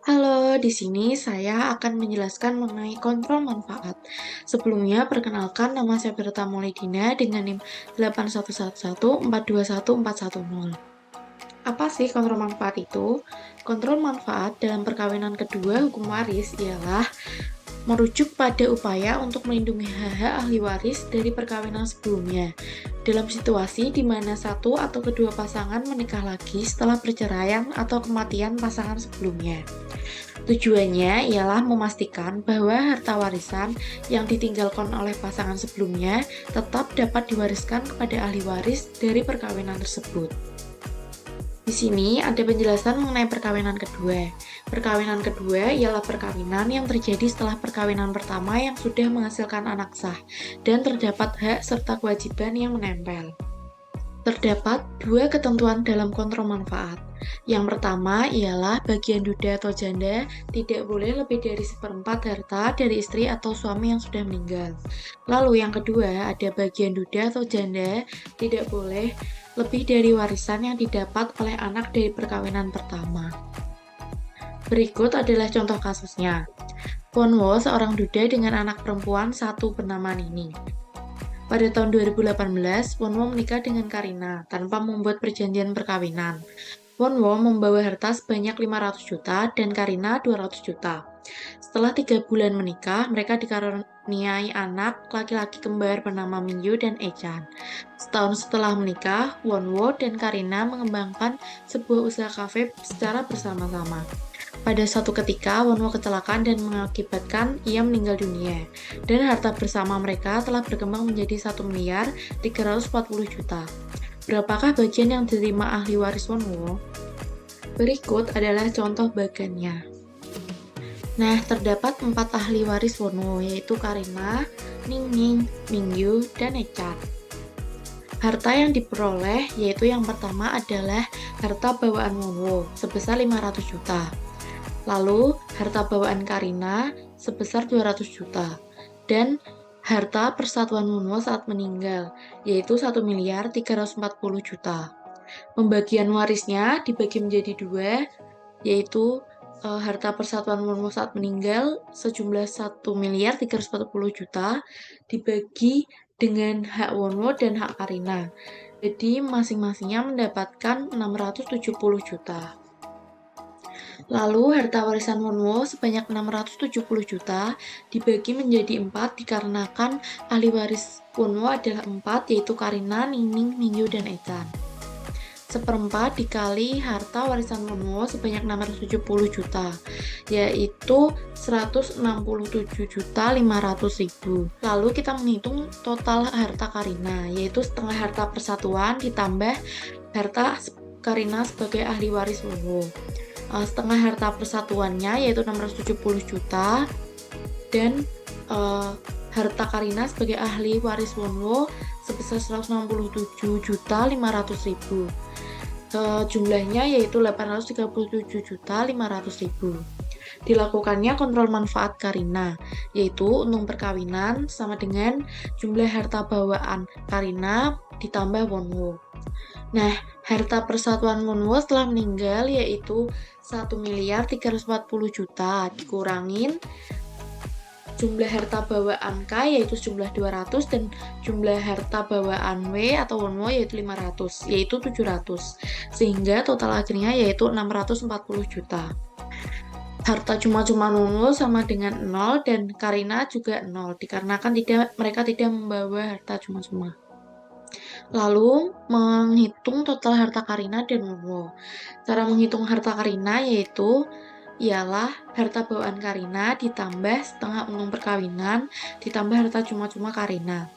Halo, di sini saya akan menjelaskan mengenai kontrol manfaat. Sebelumnya, perkenalkan nama saya Berta Maulidina dengan NIM 8111421410. Apa sih kontrol manfaat itu? Kontrol manfaat dalam perkawinan kedua hukum waris ialah merujuk pada upaya untuk melindungi hak-hak ahli waris dari perkawinan sebelumnya, dalam situasi di mana satu atau kedua pasangan menikah lagi setelah perceraian atau kematian pasangan sebelumnya. Tujuannya ialah memastikan bahwa harta warisan yang ditinggalkan oleh pasangan sebelumnya tetap dapat diwariskan kepada ahli waris dari perkawinan tersebut. Di sini ada penjelasan mengenai perkawinan kedua. Perkawinan kedua ialah perkawinan yang terjadi setelah perkawinan pertama yang sudah menghasilkan anak sah dan terdapat hak serta kewajiban yang menempel. Terdapat dua ketentuan dalam kontrol manfaat. Yang pertama ialah bagian duda atau janda tidak boleh lebih dari seperempat harta dari istri atau suami yang sudah meninggal. Lalu yang kedua ada bagian duda atau janda tidak boleh lebih dari warisan yang didapat oleh anak dari perkawinan pertama. Berikut adalah contoh kasusnya. Wonwo seorang duda dengan anak perempuan satu bernama Nini. Pada tahun 2018, Wonwo menikah dengan Karina tanpa membuat perjanjian perkawinan. Wonwo membawa harta sebanyak 500 juta dan Karina 200 juta. Setelah 3 bulan menikah, mereka dikaruniai anak laki-laki kembar bernama Mingyu dan Echan. Setahun setelah menikah, Wonwo dan Karina mengembangkan sebuah usaha kafe secara bersama-sama. Pada suatu ketika, Wonwo kecelakaan dan mengakibatkan ia meninggal dunia, dan harta bersama mereka telah berkembang menjadi 1.340 juta. Berapakah bagian yang diterima ahli waris Wonwo? Berikut adalah contoh bagiannya. Nah, terdapat 4 ahli waris Wonwo, yaitu Karina, Ningning, Mingyu, dan Echan. Harta yang diperoleh yaitu yang pertama adalah harta bawaan Wonwo sebesar 500 juta. Lalu, harta bawaan Karina sebesar 200 juta. Dan harta persatuan Wonwo saat meninggal, yaitu 1.340 juta. Pembagian warisnya dibagi menjadi dua, yaitu harta persatuan Wonwo saat meninggal sejumlah 1.340 juta dibagi dengan hak Wonwo dan hak Karina. Jadi, masing-masingnya mendapatkan 670 juta. Lalu, harta warisan Wonwo sebanyak 670 juta dibagi menjadi 4 dikarenakan ahli waris Wonwo adalah 4, yaitu Karina, Ningning, Mingyu, dan Echan. Seperempat dikali harta warisan Wonwo sebanyak 670 juta, yaitu 167.500.000. Lalu kita menghitung total harta Karina, yaitu setengah harta persatuan ditambah harta Karina sebagai ahli waris Wonwo. Setengah harta persatuannya yaitu 670 juta dan harta Karina sebagai ahli waris Wonwo sebesar 167.500.000. Jumlahnya yaitu 837.500.000. Dilakukannya kontrol manfaat Karina, yaitu untung perkawinan sama dengan jumlah harta bawaan Karina ditambah Wonwo. Nah, harta persatuan Wonwo setelah meninggal yaitu 1.340 juta dikurangin jumlah harta bawaan K yaitu jumlah 200 dan jumlah harta bawaan W atau Wonwo yaitu 500, yaitu 700. Sehingga total akhirnya yaitu 640 juta. Harta cuma-cuma Wonwo sama dengan 0 dan Karina juga 0 dikarenakan mereka tidak membawa harta cuma-cuma. Lalu, menghitung total harta Karina dan Wonwo. Cara menghitung harta Karina yaitu ialah harta bawaan Karina ditambah setengah untung perkawinan ditambah harta cuma-cuma Karina.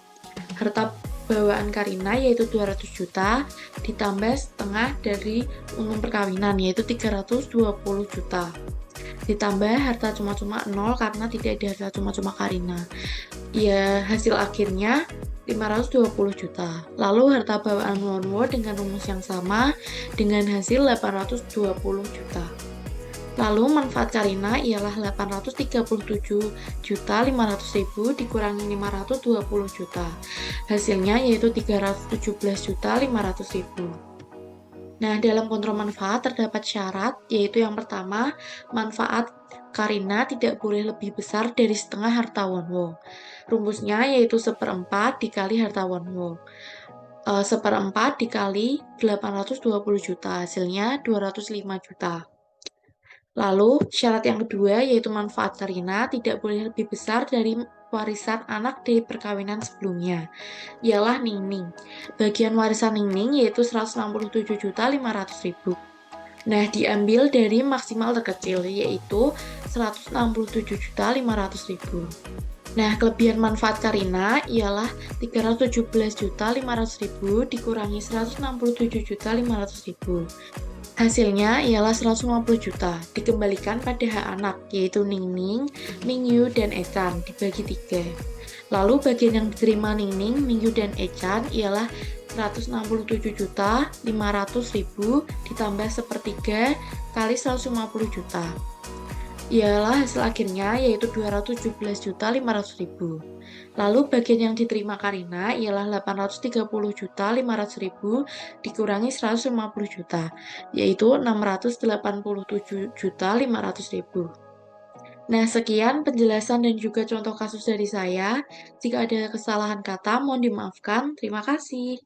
Harta bawaan Karina yaitu 200 juta ditambah setengah dari untung perkawinan yaitu 320 juta. Ditambah harta cuma-cuma 0 karena tidak ada harta cuma-cuma Karina. Ya, hasil akhirnya 520 juta. Lalu harta bawaan Wonwo dengan rumus yang sama dengan hasil 820 juta. Lalu manfaat Karina ialah 837.500.000 dikurangi 520 juta. Hasilnya yaitu 317.500.000. Nah, dalam kontrol manfaat terdapat syarat, yaitu yang pertama, manfaat Karina tidak boleh lebih besar dari setengah harta Wonwo. Rumusnya yaitu seperempat dikali harta Wonwo. Seperempat dikali 820 juta, hasilnya 205 juta. Lalu, syarat yang kedua yaitu manfaat Karina tidak boleh lebih besar dari warisan anak dari perkawinan sebelumnya, ialah Ningning. Bagian warisan Ningning yaitu 167.500.000. Nah, diambil dari maksimal terkecil, yaitu 167.500.000. Nah, kelebihan manfaat Karina ialah 317.500.000 dikurangi 167.500.000. Hasilnya ialah 150 juta, dikembalikan pada hak anak, yaitu Ningning, Mingyu, dan Echan, dibagi 3. Lalu bagian yang diterima Ningning, Mingyu, dan Echan ialah 167.500.000 ditambah sepertiga kali 150 juta. Ialah hasil akhirnya yaitu 217.500.000. Lalu bagian yang diterima Karina ialah 830.500.000 dikurangi 150 juta, yaitu 687.500.000. Nah, sekian penjelasan dan juga contoh kasus dari saya. Jika ada kesalahan kata, mohon dimaafkan. Terima kasih.